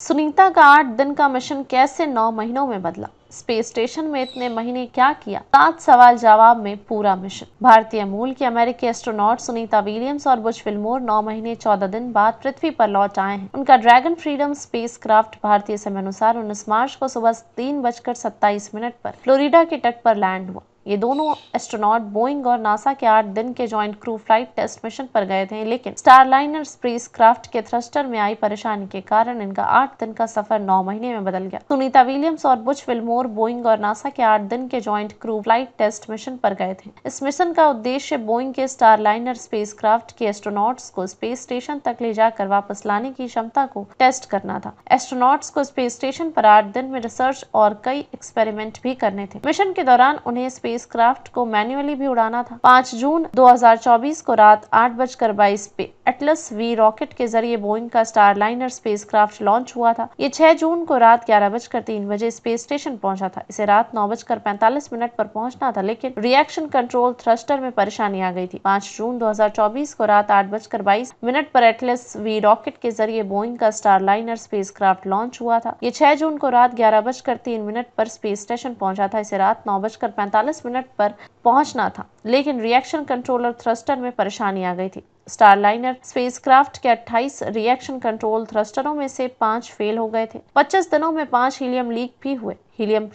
सुनीता का 8 दिन का मिशन कैसे 9 महीनों में बदला? स्पेस स्टेशन में इतने महीने क्या किया? 7 सवाल जवाब में पूरा मिशन। भारतीय मूल की अमेरिकी एस्ट्रोनॉट सुनीता विलियम्स और बुच विल्मोर 9 महीने 14 दिन बाद पृथ्वी पर लौट आए हैं। उनका ड्रैगन फ्रीडम स्पेसक्राफ्ट भारतीय समय अनुसार 19 मार्च को सुबह 3:27 पर फ्लोरिडा के तट पर लैंड हुआ। ये दोनों एस्ट्रोनॉट बोइंग और नासा के 8 दिन के joint crew flight test mission पर गए थे, लेकिन स्टारलाइनर स्पेसक्राफ्ट के थ्रस्टर में आई परेशानी के कारण इनका 8 दिन का सफर 9 महीने में बदल गया। सुनीता विलियम्स और बुच विल्मोर बोइंग और नासा के 8 दिन के joint crew flight test mission पर गए थे। इस मिशन का उद्देश्य बोइंग के स्टारलाइनर स्पेसक्राफ्ट के एस्ट्रोनॉट्स को स्पेस स्टेशन तक ले जाकर वापस लाने की क्षमता को टेस्ट करना था। एस्ट्रोनॉट्स को स्पेस स्टेशन पर 8 दिन में रिसर्च और कई एक्सपेरिमेंट भी करने थे। मिशन के दौरान उन्हें स्पेसक्राफ्ट को मैन्युअली भी उड़ाना था। 5 जून 2024 को रात 8:22 पे एटलस वी रॉकेट के जरिए बोइंग का स्टारलाइनर स्पेसक्राफ्ट लॉन्च हुआ था। ये 6 जून को रात 11:03 स्पेस स्टेशन पहुंचा था। इसे रात 9:45 पर पहुंचना था, लेकिन रिएक्शन कंट्रोल थ्रस्टर में परेशानी आ गई थी। 5 जून 2024 को रात 8:22 पर एटलस वी रॉकेट के जरिए बोइंग का स्टारलाइनर स्पेसक्राफ्ट लॉन्च हुआ था। ये 6 जून को रात 11:03 पर स्पेस स्टेशन पहुंचा था। इसे रात 9:45 पर पहुंचना था, लेकिन रिएक्शन कंट्रोलर थ्रस्टर में परेशानी आ गई थी। स्टारलाइनर स्पेसक्राफ्ट के 28 रिएक्शन कंट्रोल थ्रस्टरों में से 5 फेल हो गए थे। 25 दिनों में 5 हीलियम लीक भी हुए। हीलियम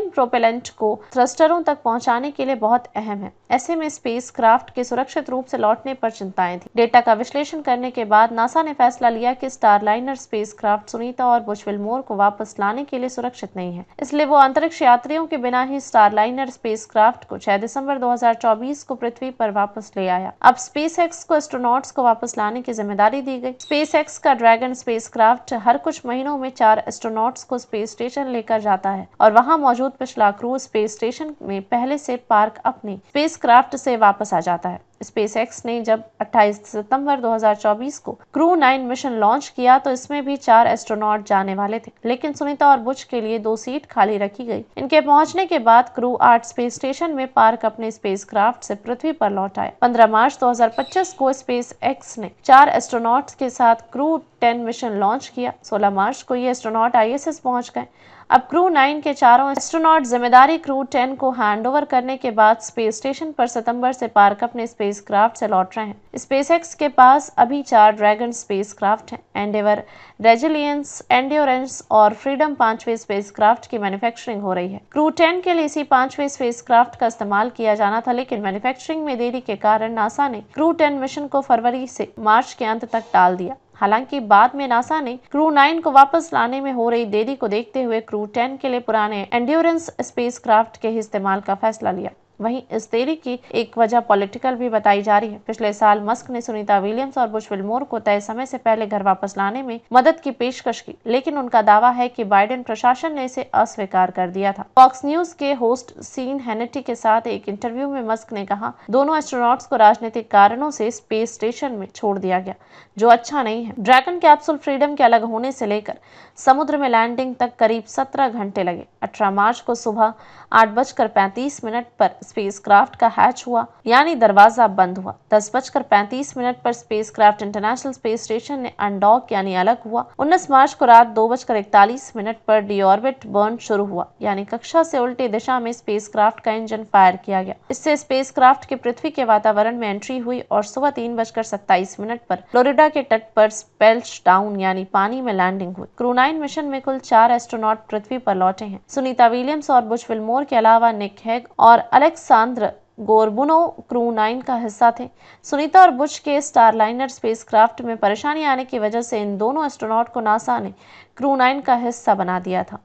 प्रोपेलेंट को थ्रस्टरों तक पहुंचाने के लिए बहुत अहम है। ऐसे में स्पेसक्राफ्ट के सुरक्षित रूप से लौटने पर चिंताएं थी। डेटा का विश्लेषण करने के बाद नासा ने फैसला लिया कि स्टारलाइनर स्पेसक्राफ्ट सुनीता और बुच विल्मोर को वापस लाने के लिए सुरक्षित नहीं है। इसलिए वो अंतरिक्ष यात्रियों के बिना ही स्टारलाइनर स्पेसक्राफ्ट को 6 दिसंबर 2024 को पृथ्वी पर वापस ले आया। अब स्पेसएक्स को एस्ट्रोनॉट्स को वापस लाने की जिम्मेदारी दी गई। स्पेसएक्स का ड्रैगन स्पेसक्राफ्ट हर कुछ महीनों में 4 एस्ट्रोनॉट्स को स्पेस स्टेशन लेकर जाता है और वहां मौजूद पिछला क्रू स्पेस स्टेशन में पहले से पार्क अपने स्पेसक्राफ्ट से वापस आ जाता है। स्पेसएक्स ने जब 28 सितंबर 2024 को क्रू 9 मिशन लॉन्च किया तो इसमें भी 4 एस्ट्रोनॉट जाने वाले थे, लेकिन सुनीता और बुच के लिए 2 सीट खाली रखी गई। इनके पहुंचने के बाद क्रू 8 स्पेस स्टेशन में पार्क अपने स्पेसक्राफ्ट से पृथ्वी पर लौट आए। 15 मार्च 2025 को स्पेसएक्स ने 4 एस्ट्रोनॉट्स के साथ क्रू 10 मिशन लॉन्च किया। 16 मार्च को ये एस्ट्रोनॉट आईएसएस पहुंच गए। अब क्रू 9 के चारों एस्ट्रोनॉट जिम्मेदारी क्रू 10 को हैंडओवर करने के बाद स्पेस स्टेशन पर सितंबर से पार्क अपने स्पेसक्राफ्ट से लौट रहे हैं। स्पेसएक्स के पास अभी 4 ड्रैगन स्पेसक्राफ्ट हैं। एंडेवर, रेजिलियंस, एंड्योरेंस और फ्रीडम 5वें स्पेसक्राफ्ट की मैन्युफैक्चरिंग हो रही है। क्रू 10 के लिए इसी 5वें स्पेसक्राफ्ट का इस्तेमाल किया जाना था, लेकिन मैन्युफैक्चरिंग में देरी के कारण नासा ने क्रू 10 मिशन को फरवरी से मार्च के अंत तक टाल दिया। हालांकि बाद में नासा ने क्रू 9 को वापस लाने में हो रही देरी को देखते हुए क्रू 10 के लिए पुराने एंड्योरेंस स्पेसक्राफ्ट के ही इस्तेमाल का फैसला लिया। वहीं इस देरी की एक वजह पॉलिटिकल भी बताई जा रही है। पिछले साल मस्क ने सुनीता विलियम्स और बुच विल्मोर को तय समय से पहले घर वापस लाने में मदद की पेशकश की, लेकिन उनका दावा है कि बाइडेन प्रशासन ने इसे अस्वीकार कर दिया था। फॉक्स न्यूज के होस्ट सीन हैनिटी के साथ एक इंटरव्यू में मस्क ने कहा, दोनों एस्ट्रोनॉट्स को राजनीतिक कारणों से स्पेस स्टेशन में छोड़ दिया गया, जो अच्छा नहीं है। ड्रैगन कैप्सूल फ्रीडम के अलग होने से लेकर समुद्र में लैंडिंग तक करीब 17 घंटे लगे। 18 मार्च को सुबह 8:35 पर स्पेसक्राफ्ट का हैच हुआ, यानी दरवाजा बंद हुआ। 10:35 पर स्पेसक्राफ्ट इंटरनेशनल स्पेस स्टेशन ने अनडॉक यानी अलग हुआ। 19 मार्च को रात 2:41 पर डीऑर्बिट बर्न शुरू हुआ, यानी कक्षा से उल्टी दिशा में स्पेसक्राफ्ट का इंजन फायर किया गया। इससे स्पेसक्राफ्ट की पृथ्वी के वातावरण में एंट्री हुई और सुबह 3:27 पर फ्लोरिडा के तट पर स्पेल्श डाउन यानी पानी में लैंडिंग हुई। क्रू 9 मिशन में कुल 4 एस्ट्रोनॉट पृथ्वी पर लौटे हैं। सुनीता विलियम्स और बुच विल्मोर के अलावा निक हेग और अलेक्सांद्र गोरबुनो क्रू 9 का हिस्सा थे। सुनीता और बुच के स्टारलाइनर स्पेसक्राफ्ट में परेशानी आने की वजह से इन दोनों एस्ट्रोनॉट को नासा ने क्रू 9 का हिस्सा बना दिया था।